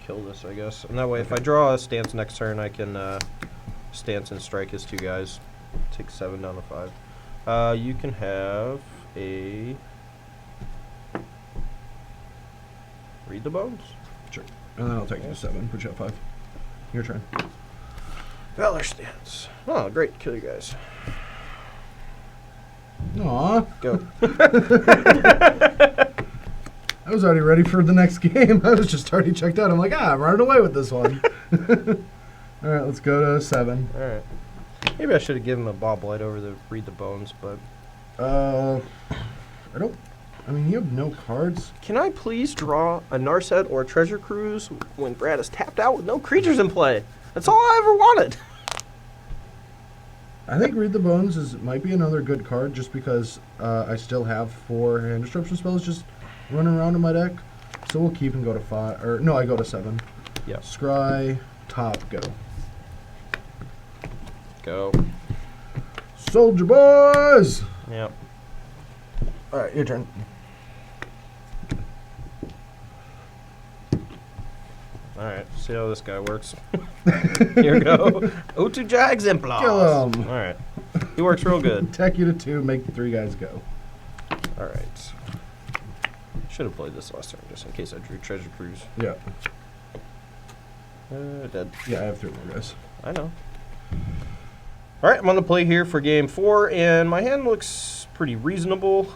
kill this, I guess, and that way, if I draw a stance next turn, I can stance and strike his 2 guys. Take 7 down to 5. You can have a read the bones. Sure. And then I'll take you to 7. Put you at 5. Your turn. Valor stance. Oh, great. Kill you guys. Aw. Go. I was already ready for the next game. I was just already checked out. I'm like, I'm running away with this one. All right, let's go to 7. All right. Maybe I should have given him a bobblight over the read the bones, but I mean, you have no cards. can I please draw a Narset or a Treasure Cruise when Brad is tapped out with no creatures in play? That's all I ever wanted. I think Read the Bones might be another good card just because I still have 4 hand disruption spells just running around in my deck. So we'll keep and go to 5. Or no, I go to 7. Yeah. Scry, top, go. Go. Soldier boys! Yep. All right, your turn. All right. See how this guy works. Here we go. O2 Jag Exemplar. Kill him. All right. He works real good. Tech you to 2, make the 3 guys go. All right. Should have played this last turn just in case I drew Treasure Cruise. Yeah. Dead. Yeah, I have 3 more guys. I know. All right, I'm on the play here for game 4, and my hand looks pretty reasonable.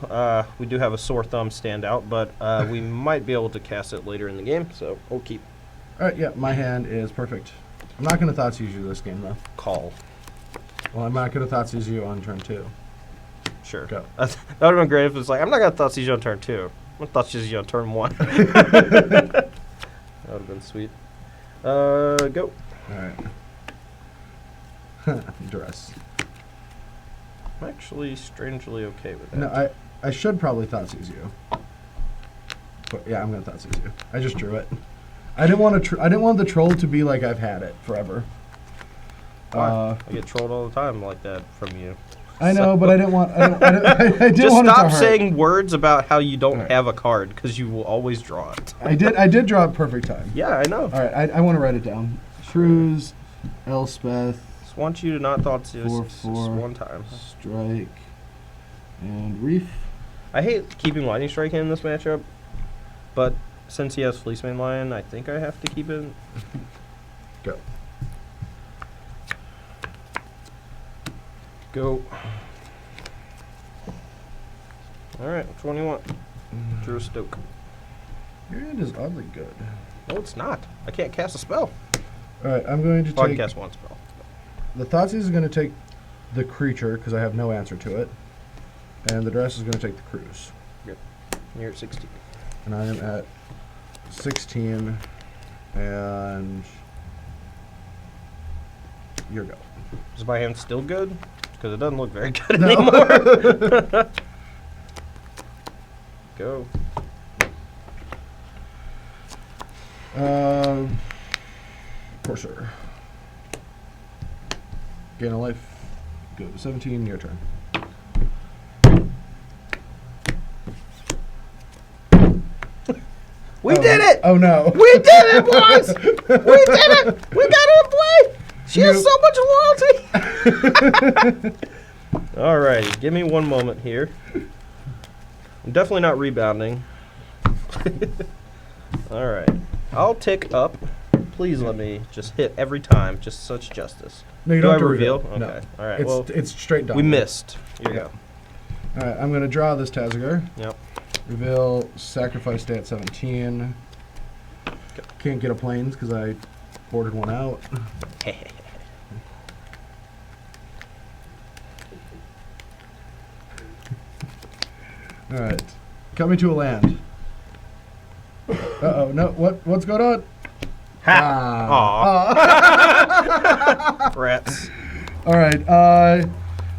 We do have a sore thumb stand out, but we might be able to cast it later in the game, so we'll keep. All right, yeah, my hand is perfect. I'm not going to Thoughtseize you this game, though. Call. Well, I'm not going to Thoughtseize you on turn 2. Sure. Go. That would have been great if it was like, I'm not going to Thoughtseize you on turn 2. I'm going to Thoughtseize you on turn 1. That would have been sweet. Go. All right. Dress. I'm actually strangely okay with that. No, I should probably Thoughtseize you. But yeah, I'm going to Thoughtseize you. I just drew it. I didn't want to. I didn't want the troll to be like I've had it forever. I get trolled all the time like that from you. I know, but I didn't want. I didn't Just want stop it to hurt. saying words about how you don't All right. have a card because you will always draw it. I did draw it perfect time. Yeah, I know. All right, I want to write it down. Shrews, Elspeth, Just want you to not thought this 4/4. one time. Strike, and Reef. I hate keeping Lightning Strike in this matchup, but since he has Fleecemane Lion, I think I have to keep it. Go. Go. All right, which one do you want? Drew a Stoke. Your hand is oddly good. No, it's not. I can't cast a spell. All right, I'm going to Well, I can take. cast one spell. The Thoughtseize is going to take the creature because I have no answer to it, and the dress is going to take the cruise. You're at 16. And I am at 16, and your go. Is my hand still good? Because it doesn't look very good No. anymore. Go. Courser. Gain a life. Go to 17, your turn. We did it! Oh no. We did it, boys! We did it! We got her in play! She has so much loyalty! Alrighty, give me one moment here. I'm definitely not rebounding. Alright. I'll tick up. Please let me just hit every time. Just such justice. No, you Do don't I have to reveal? reveal. No. Okay. Alright, It's, well, it's straight down. we missed. Here you Yeah. go. Alright, I'm going to draw this Tazagar. Yep. Reveal, sacrifice stay at 17. Can't get a planes because I boarded one out. Alright. Cut me to a land. Uh-oh, no, what's going on? Aw. Rats. Alright,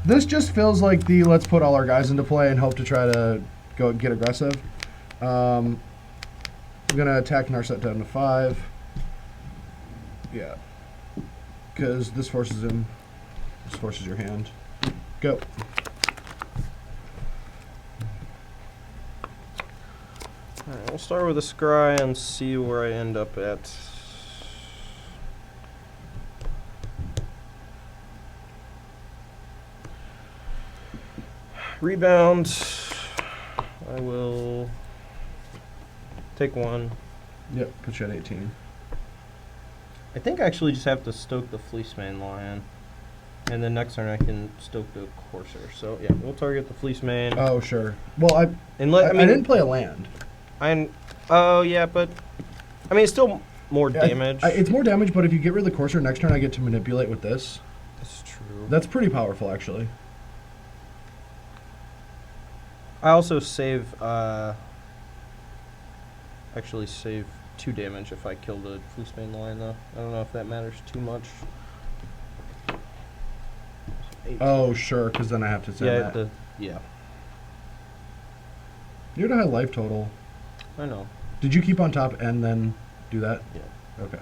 this just feels like the let's put all our guys into play and hope to try to go get aggressive. I'm going to attack Narset down to 5. Yeah. Because this forces him This forces your hand. Go. Alright, we'll start with a scry and see where I end up at. Rebound. I will take one. Yep, put you at 18. I think I actually just have to stoke the Fleeceman Lion. And then next turn I can stoke the Courser. So yeah, we'll target the Fleeceman. Oh, sure. Well, I mean, didn't play a land. Oh yeah, but I mean it's still more damage. It's more damage, but if you get rid of the Courser, next turn I get to manipulate with this. That's true. That's pretty powerful, actually. I also save, actually save 2 damage if I kill the Fleeceman Lion, though. I don't know if that matters too much. 8. Oh, sure, because then I have to send that. Yeah. You had a high life total. I know. Did you keep on top and then do that? Yeah. Okay.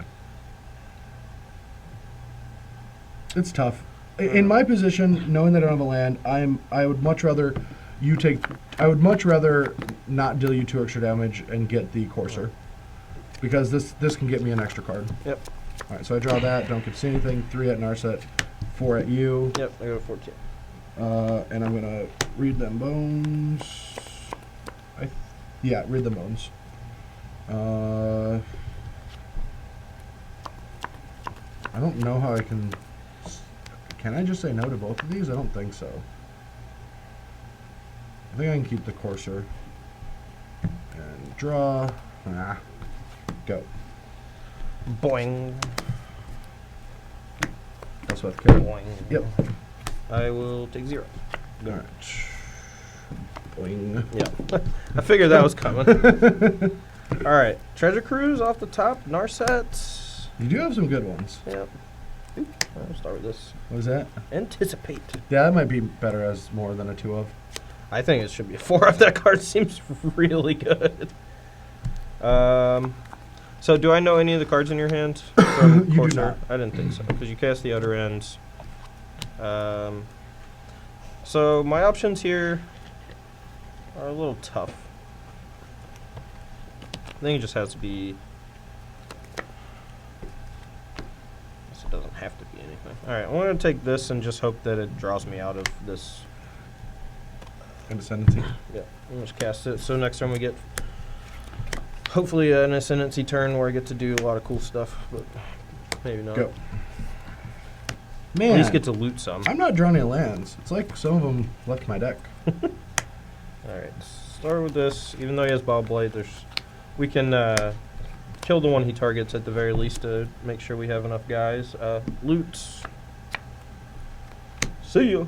It's tough. In my position, knowing that I don't have a land, I would much rather you take. I would much rather not deal you 2 extra damage and get the Courser, because this can get me an extra card. Yep. All right, so I draw that. Don't get to see anything. 3 at Narset, 4 at you. Yep, I go to 14. And I'm gonna read them bones. Yeah, read them bones. I don't know how I can. Can I just say no to both of these? I don't think so. I think I can keep the Courser. And draw. Go. Boing. That's what kill. Boing. Yep. I will take 0. Alright. Boing. Yeah. I figured that was coming. Alright. Treasure Cruise off the top. Narset. You do have some good ones. Yep. I'll start with this. What is that? Anticipate. Yeah, that might be better as more than a 2 of. I think it should be a 4 of. That card seems really good. So do I know any of the cards in your hand from You do not. I didn't think so, because you cast the Outer Ends. So my options here are a little tough. I think it just has to be. It doesn't have to be anything. All right, I'm going to take this and just hope that it draws me out of this. Ascendancy. Yeah, I'm just cast it. So next time we get, hopefully, an Ascendancy turn where I get to do a lot of cool stuff, but maybe not. Go. Man, At least get to loot some. I'm not drawing any lands. It's like some of them left my deck. All right, start with this. Even though he has Bob Blight, we can kill the one he targets at the very least to make sure we have enough guys. Loot. See ya.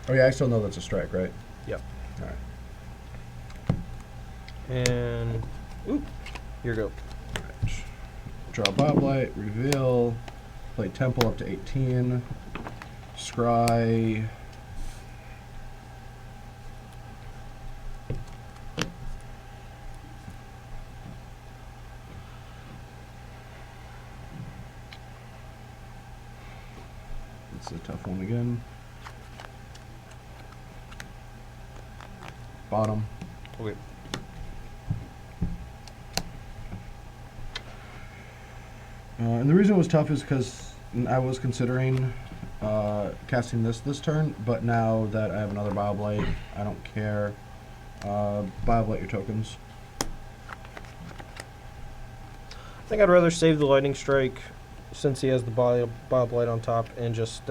Oh yeah, I still know that's a strike, right? Yep. All right. And oop, here you go. Right. Draw Boblight, reveal, play Temple up to 18, scry. It's a tough one again. Bottom. Okay. And the reason it was tough is because I was considering casting this turn, but now that I have another Bioblight, I don't care. Bioblight your tokens. I think I'd rather save the Lightning Strike since he has the Bioblight on top and just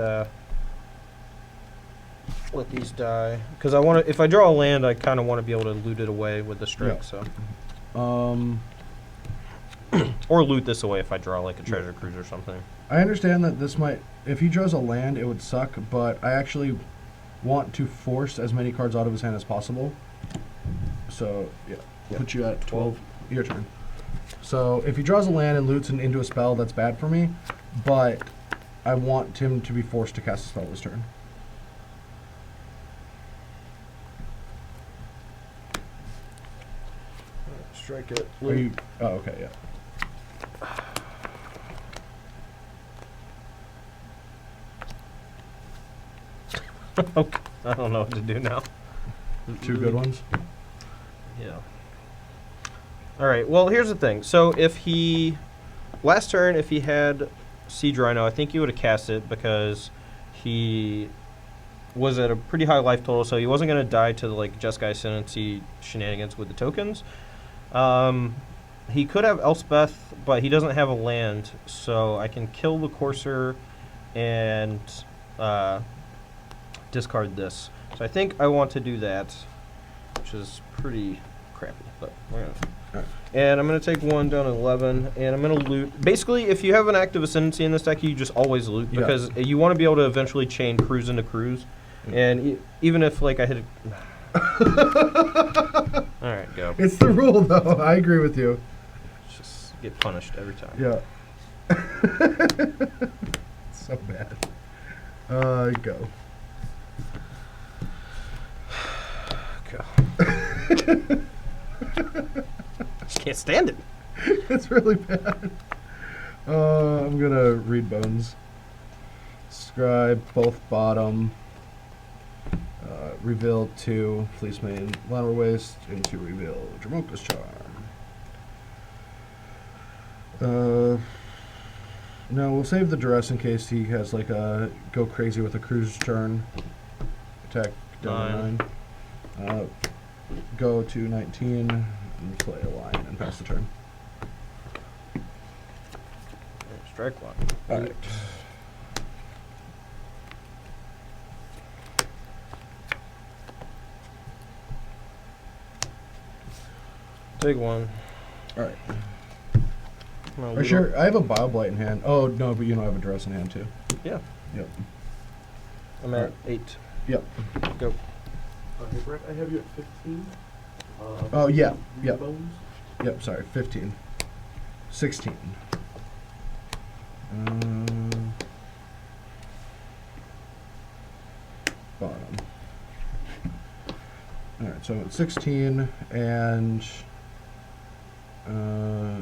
let these die. Because I want to, if I draw a land, I kind of want to be able to loot it away with the strike. Yeah. So. Or loot this away if I draw like a treasure cruise or something. I understand that this might, if he draws a land, it would suck, but I actually want to force as many cards out of his hand as possible. So, yeah, put you at 12. Your turn. So, if he draws a land and loots into a spell, that's bad for me, but I want him to be forced to cast a spell this turn. Strike it. Are you, oh, okay, yeah. Okay. I don't know what to do now. 2 good ones. Yeah. All right. Well, here's the thing. So if he last turn, if he had Siege Rhino, I think he would have cast it because he was at a pretty high life total, so he wasn't going to die to the like Jeskai Ascendancy shenanigans with the tokens. He could have Elspeth, but he doesn't have a land, so I can kill the Courser and discard this. So I think I want to do that, which is pretty crappy, but we're gonna. Right. And I'm going to take 1 down to 11, and I'm going to loot. Basically, if you have an active Ascendancy in this deck, you just always loot, because you want to be able to eventually chain Cruise into Cruise. And even if, like, I hit a... Alright, go. It's the rule, though. I agree with you. Just get punished every time. Yeah. So bad. Go. Go. Just can't stand it. It's really bad. I'm gonna read bones. Scribe, both bottom. Reveal 2, Fleece Mane, Llanowar Waste, into reveal Dramoka's Charm. No, we'll save the Duress in case he has like a go crazy with a cruise turn. Attack down to 9. Go to 19 and play a line and pass the turn. Strike 1. Alright. Take 1. Alright. Are sure? I have a Bioblight in hand. Oh, no, but you don't have a Duress in hand, too. Yeah. Yep. I'm at 8. Yep. Go. Hey, Brett, I have you at 15. Oh, yeah. Yep. Bones. Yep, sorry. 15. 16. Bottom. Alright, so it's 16, and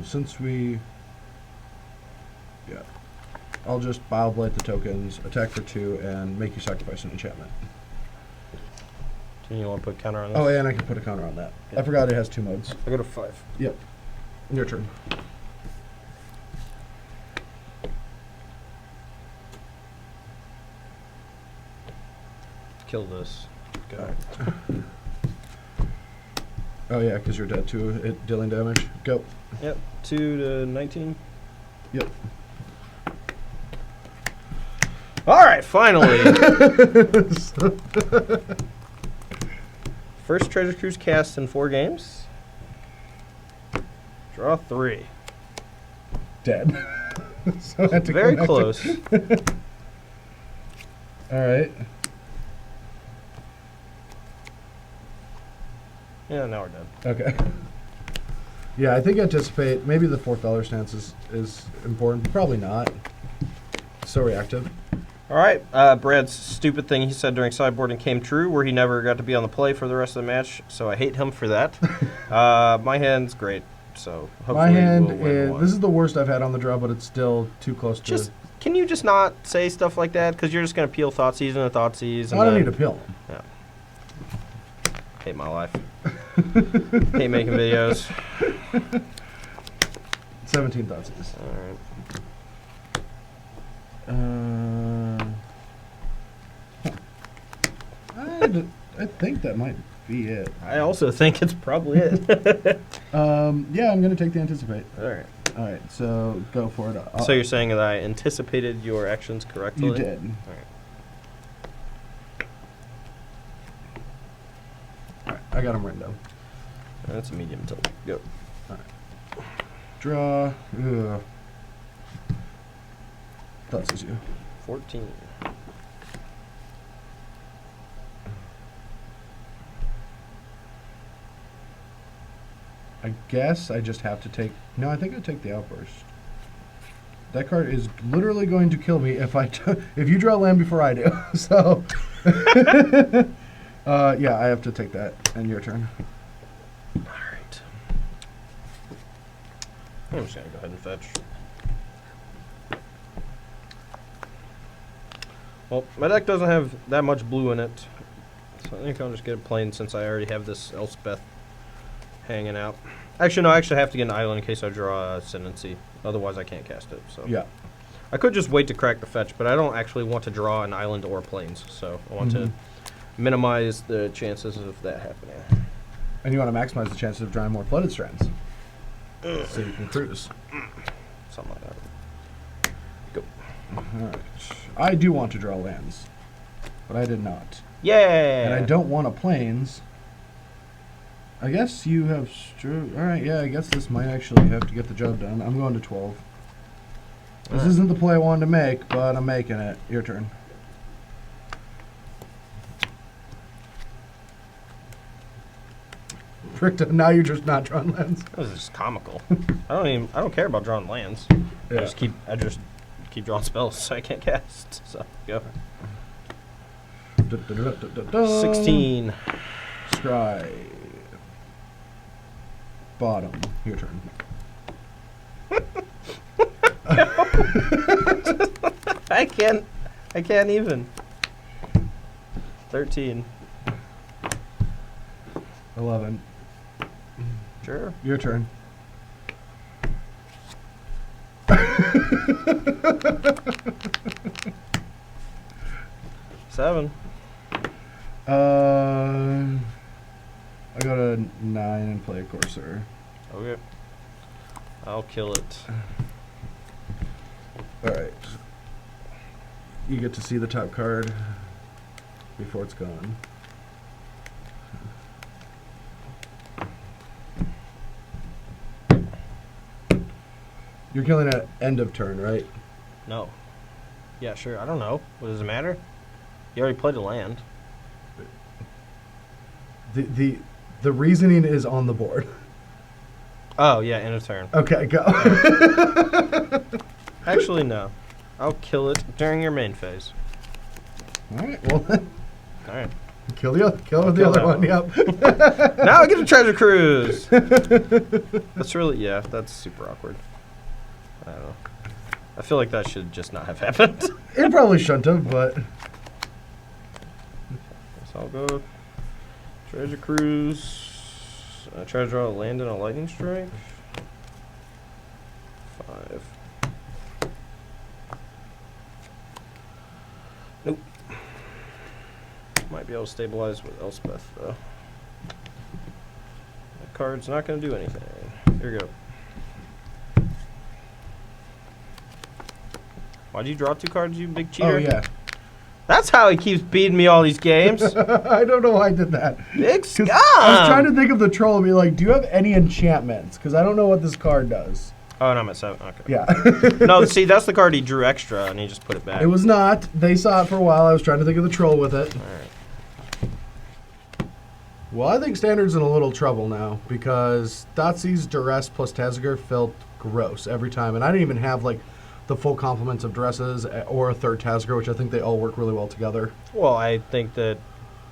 since we... Yeah. I'll just Bioblight the tokens, attack for 2, and make you sacrifice an enchantment. Do you want to put counter on this? Oh, yeah, and I can put a counter on that. Yeah. I forgot it has 2 modes. I go to 5. Yep. Your turn. Kill this. Go. Alright. Oh, yeah, because you're dead to it dealing damage. Go. Yep. 2 to 19. Yep. Alright, finally! First Treasure Cruise cast in 4 games. Draw 3. Dead. So I had to Very come back close. Alright. Yeah, now we're done. Okay. Yeah, I think anticipate. Maybe the $4 stance is important, but probably not. So reactive. Alright, Brad's stupid thing he said during sideboarding came true, where he never got to be on the play for the rest of the match, so I hate him for that. My hand's great, so hopefully My hand we'll win is... one. This is the worst I've had on the draw, but it's still too close to... Just, can you just not say stuff like that? Because you're just going to peel Thoughtseize into Thoughtseize. I don't need to peel them. Yeah. Hate my life. Hate making videos. 17 Thoughtseize. Alright. I think that might be it. I also think it's probably it. Yeah, I'm going to take the anticipate. Alright. All right, so go for it. So you're saying that I anticipated your actions correctly? You did. Alright. All right, I got them written down. That's a medium tilt. Go. All right. Draw. Ugh. Thoughts is you. 14. I guess I just have to take... No, I think I take the Outburst. That card is literally going to kill me if if you draw land before I do. So, yeah, I have to take that. And your turn. All right. I'm just gonna go ahead and fetch. Well, my deck doesn't have that much blue in it, so I think I'll just get a plain since I already have this Elspeth hanging out. Actually, no, I actually have to get an island in case I draw a Ascendancy. Otherwise, I can't cast it. So Yeah. I could just wait to crack the fetch, but I don't actually want to draw an island or plains, so I want to minimize the chances of that happening. And you want to maximize the chances of drawing more flooded strands. So you can cruise. Something like that. Go. Alright. I do want to draw lands, but I did not. Yeah! And I don't want a plains. I guess you have... Alright, yeah, I guess this might actually have to get the job done. I'm going to 12. This isn't the play I wanted to make, but I'm making it. Your turn. Now you're just not drawing lands. This is just comical. I don't care about drawing lands. Yeah. I just keep drawing spells so I can't cast. So go. 16. Scry. Bottom. Your turn. I can't even. 13. 11. Sure. Your turn. Seven. I got a 9 and play a Corsair. Okay. I'll kill it. Alright. You get to see the top card before it's gone. You're killing at end of turn, right? No. Yeah, sure. I don't know. What does it matter? You already played a land. The reasoning is on the board. Oh, yeah, end of turn. Okay, go. Actually, no. I'll kill it during your main phase. Alright, well then. Alright. Kill the other one, yep. Now I get a treasure cruise! That's really, yeah, that's super awkward. I don't know. I feel like that should just not have happened. It probably shouldn't have, but... So I'll go treasure cruise. I try to draw a land and a lightning strike. 5. Nope. Might be able to stabilize with Elspeth though. That card's not going to do anything. Here we go. Why'd you draw 2 cards, you big cheater? Oh, yeah. That's how he keeps beating me all these games. I don't know why I did that. Big scum! I was trying to think of the troll and be like, do you have any enchantments? Because I don't know what this card does. Oh, no, I'm at 7. Okay. Yeah. No, see, that's the card he drew extra, and he just put it back. It was not. They saw it for a while. I was trying to think of the troll with it. All right. Well, I think Standard's in a little trouble now because Thoughtseize, Duress plus Tazagir felt gross every time. And I didn't even have, like, the full complements of Duresses or a third Tazagir, which I think they all work really well together. Well, I think that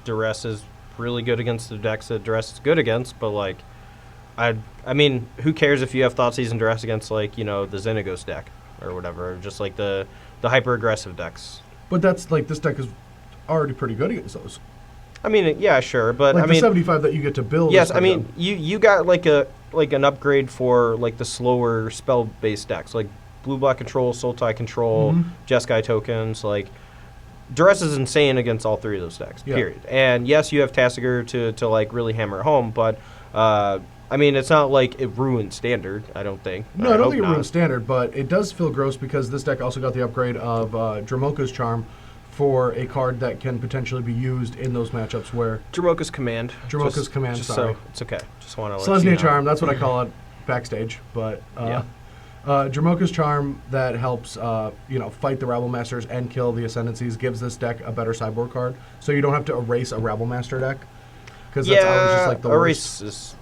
Duress is really good against the decks that Duress is good against, but, like, I mean, who cares if you have Thoughtseize and Duress against, like, you know, the Xenagos deck or whatever, or just, like, the hyper-aggressive decks. But that's, like, this deck is already pretty good against those. I mean, yeah, sure, but, Like I the mean... 75 that you get to build. Yes, is I mean, good. you got, like, an upgrade for, like, the slower spell-based decks, like Blue-Black Control, Sultai Control, Jeskai tokens, like... Duress is insane against all 3 of those decks, period. And, yes, you have Tazagir to, like, really hammer it home, but... I mean, it's not like it ruined Standard, I don't think. No, I don't think it ruined Standard, but it does feel gross because this deck also got the upgrade of Dramoka's Charm for a card that can potentially be used in those matchups where... Dramoka's Command. Dramoka's Command, sorry. So it's okay. Just want to let Selesnya you know. Charm, that's what I call it backstage, but... Yeah. Dramoka's Charm that helps, fight the Rabble Masters and kill the Ascendancies gives this deck a better sideboard card, so you don't have to erase a Rabble Master deck. Because that's always just like the erase worst. is...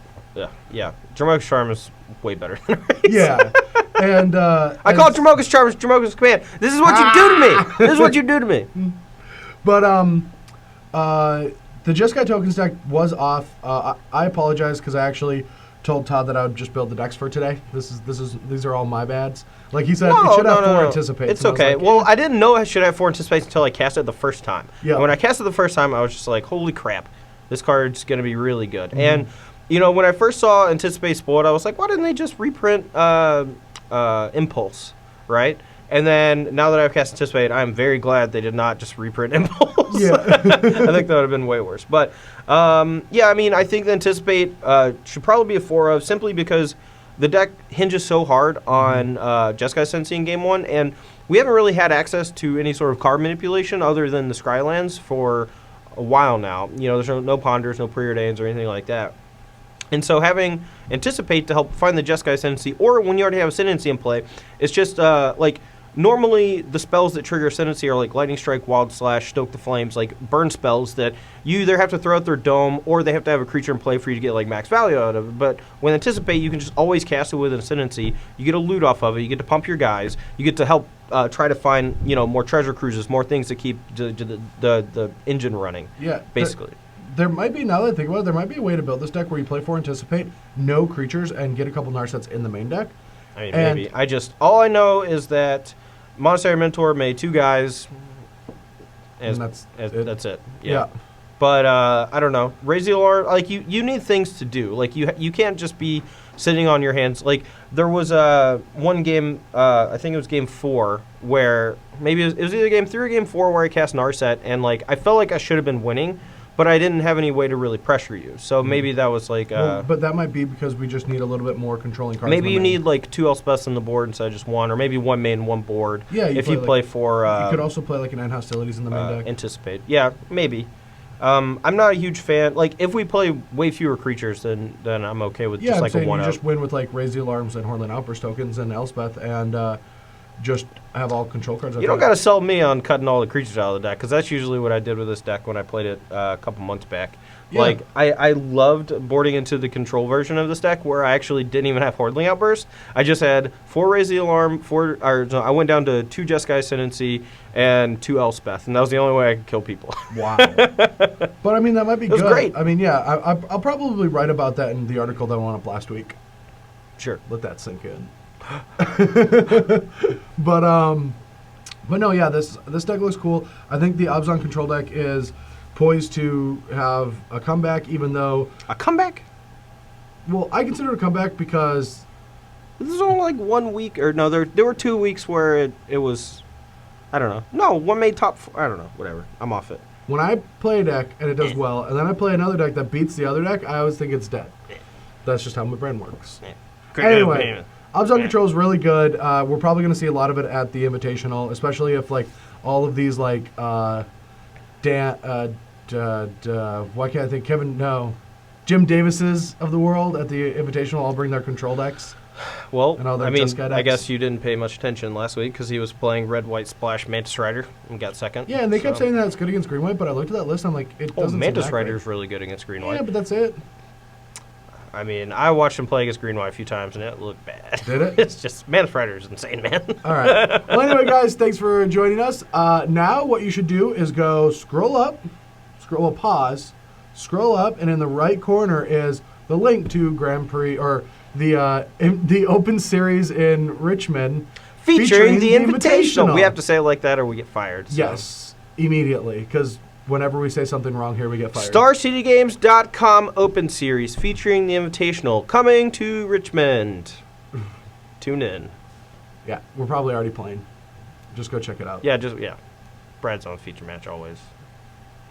Yeah. Dramoka's Charm is way better than Erase. Yeah. And I call it Dramoka's Charm, Dramoka's Command. This is what you do to me. This is what you do to me. But the Jeskai Tokens deck was off. I apologize because I actually told Todd that I would just build the decks for today. These are all my bads. Like he said, it should have 4 anticipates. It's okay. Like, well, I didn't know I should have 4 anticipates until I cast it the first time. Yeah. And when I cast it the first time, I was just like, holy crap, this card's going to be really good. And, you know, when I first saw Anticipate spoiled, I was like, why didn't they just reprint Impulse, right? And then now that I've cast Anticipate, I'm very glad they did not just reprint Impulse. Yeah. I think that would have been way worse. But, yeah, I mean, I think the Anticipate should probably be a 4 of simply because the deck hinges so hard on Jeskai Sensei in Game 1, and we haven't really had access to any sort of card manipulation other than the Scrylands for a while now. You know, there's no Ponders, no Preordains, or anything like that. And so having Anticipate to help find the Jeskai Ascendancy, or when you already have Ascendancy in play, it's just like normally the spells that trigger Ascendancy are like Lightning Strike, Wild Slash, Stoke the Flames, like burn spells that you either have to throw out their dome or they have to have a creature in play for you to get like max value out of it. But when Anticipate, you can just always cast it with an Ascendancy. You get a loot off of it. You get to pump your guys. You get to help try to find, you know, more treasure cruises, more things to keep the engine running. Yeah. Basically. There might be, now that I think about it, there might be a way to build this deck where you play 4 Anticipate, no creatures, and get a couple Narsets in the main deck. I mean, maybe. All I know is that Monastery Mentor made 2 guys. That's it. Yeah. But I don't know. Raise the alarm. Like you need things to do. Like you can't just be sitting on your hands. Like there was one game. I think it was game 4 where maybe it was either game 3 or game 4 where I cast Narset and like I felt like I should have been winning, but I didn't have any way to really pressure you. So maybe that was like... but that might be because we just need a little bit more controlling cards. Maybe you need like 2 Elspeths on the board instead of just 1, or maybe 1 main, 1 board. Yeah, if you play 4... you could also play like an End Hostilities in the main deck. Anticipate. Yeah, maybe. I'm not a huge fan. Like, if we play way fewer creatures, then I'm okay with just like a 1-up. You just win with like Raise the Alarms and Hornland Outburst tokens and Elspeth and just have all control cards. You don't got to sell me on cutting all the creatures out of the deck, because that's usually what I did with this deck when I played it a couple months back. Yeah. Like, I loved boarding into the control version of this deck where I actually didn't even have Hordeling Outburst. I just had 4 Raise the Alarm, I went down to 2 Jeskai Ascendancy and 2 Elspeth, and that was the only way I could kill people. Wow. But I mean, that might be good. It was great. I mean, yeah, I'll probably write about that in the article that I went up last week. Sure. Let that sink in. But no, yeah, this deck looks cool. I think the Abzan control deck is poised to have a comeback, even though... A comeback? Well, I consider it a comeback because... This is only like 1 week, or no, there were 2 weeks where it was... I don't know. No, one made top 4. I don't know. Whatever. I'm off it. When I play a deck and it does well, and then I play another deck that beats the other deck, I always think it's dead. That's just how my brain works. Anyway, Abzan control is really good. We're probably going to see a lot of it at the Invitational, especially if like all of these like why can't I think Jim Davises of the world at the Invitational all bring their control decks. Well, I mean, I guess you didn't pay much attention last week because he was playing Red, White, Splash, Mantis Rider and got second. Yeah, and they kept saying that it's good against Green White, but I looked at that list and I'm like, it doesn't Mantis Rider is really good against Green White. Yeah, but that's it. I mean, I watched him play against Green White a few times and it looked bad. Did it? It's just, Mantis Rider is insane, man. All right. Well, anyway, guys, thanks for joining us. Now what you should do is go pause, scroll up, and in the right corner is the link to Grand Prix, or the Open Series in Richmond. Featuring the Invitational. We have to say it like that or we get fired. So. Yes, immediately, because whenever we say something wrong here, we get fired. StarCityGames.com Open Series featuring the Invitational coming to Richmond. Tune in. Yeah, we're probably already playing. Just go check it out. Yeah. Brad's on feature match always.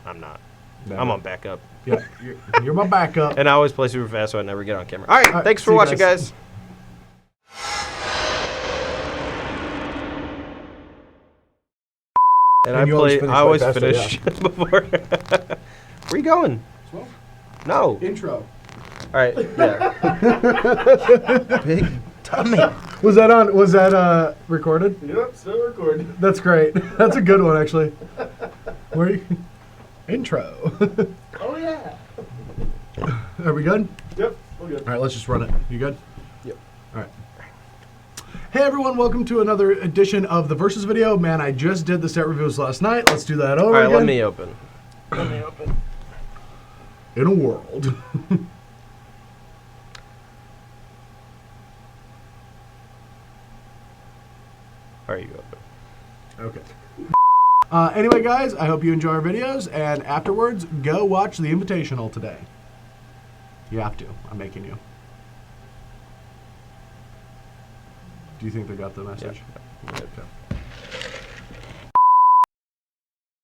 I'm not. Never. I'm on backup. Yeah, you're my backup. And I always play super fast, so I never get on camera. All right, thanks for watching, guys. And I always finish before. Where are you going? Smoke? No. Intro. All right. Yeah. Big tummy. Was that recorded? Yep, still recording. That's great. That's a good one, actually. Where are you? Intro. Oh yeah. Are we good? Yep, we're good. All right, let's just run it. You good? Yep. All right. Hey everyone, welcome to another edition of the Versus video. Man, I just did the set reviews last night. Let's do that over again. All right, let me open. In a world. There you go. Okay. Anyway, guys, I hope you enjoy our videos, and afterwards, go watch the Invitational today. You have to. I'm making you. Do you think they got the message? Yeah. Okay.